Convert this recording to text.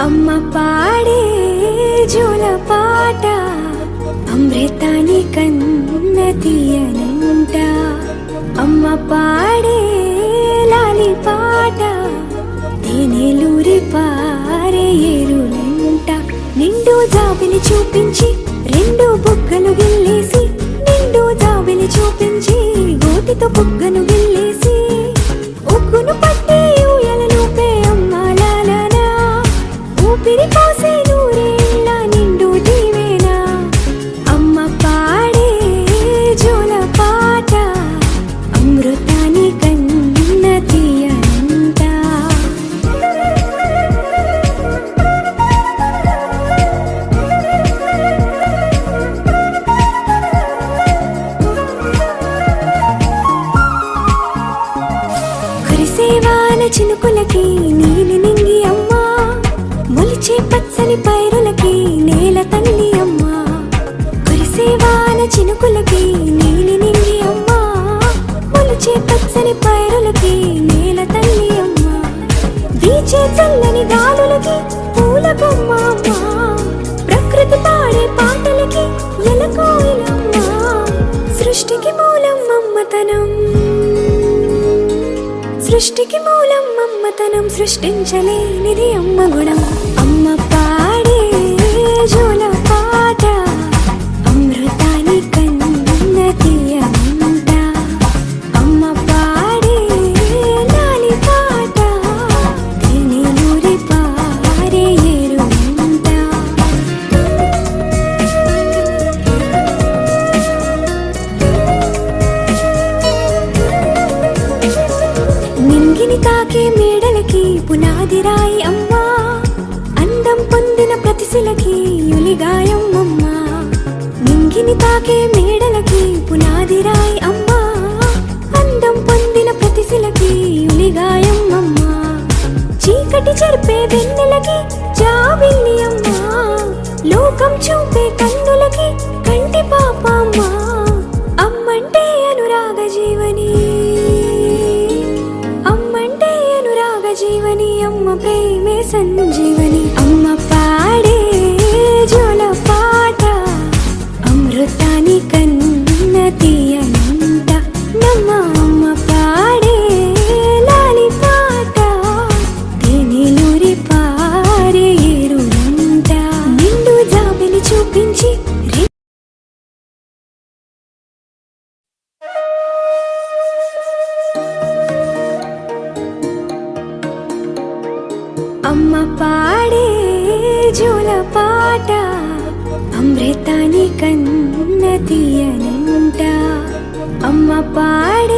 అమ్మ పాడే జోల పాట అమృతాని కన్న తీయనంట. అమ్మ పాడే లాలి పాట తేనెలూరి పారే ఏరులంట. నిండు జాబిలి చూపించి రెండు బుగ్గలు గిల్లేసి, నిండు జాబిలి చూపించి గోటితో బుగ్గను గిల్లేసి, ఉగ్గును పట్టి ఊయలను పే అమ్మాలనా, ఊపిరి పోసే నూరేళ్ళ నిండు దీవేనా. అమ్మ పాడే జోల పాట అమృతాని కన్న తీయనంట. కురిసేవాన చినుకులకి నీలి నింగి అమ్మా, మొలిచే పచ్చని పైరులకి నేల తల్లి అమ్మా. కురిసేవాన చినుకులకి నీలి నింగి అమ్మా, మొలిచే పచ్చని పైరులకి నేల తల్లి అమ్మా. వీచే చల్లని గాలులకి పూల బొమ్మ అమ్మా, ప్రకృతి పాడే పాటలకి ఎలకోయిలమ్మా. సృష్టికి మూలం మమ్మతనం, సృష్టికి మూలం మమ్మతనం, సృష్టించలేనిది అమ్మ గుణం. అమ్మ పాడే జోల పాట అమృతాని కన్న తీయనంట. అమ్మ పాడే లాలి పాట తేనెలూరి పారే ఏరులంట. నింగిని తాకే మేడలకి పునాది రాయి అమ్మా, అందం పొందిన ప్రతిశిలకి యులిగాయం అమ్మా. నింగిని తాకే మేడలకి పునాది రాయి అమ్మా, అందం పొందిన ప్రతిశిలకి యులిగాయం అమ్మా. చీకటి చెరిపే వెన్నెలకి జాబిల్లి అమ్మా, లోకం చూపే కన్నులకి కంటి పాప అమ్మా. అమ్మంటే అనురాగ జీవని, అమ్మంటే అనురాగ జీవని, అమ్మ ప్రేమే సంజీవని. అమ్మ పాడే జోల పాట అమృతాని కన్న తీయనంట. నమ్మ అమ్మ పాడే లాలి పాట తేనెలూరి పారే ఏరులంట. నిండు జాబిలి చూపించి అమ్మ పాడే జోల పాట అమృతాని కన్న తీయనంట. అమ్మ పాడే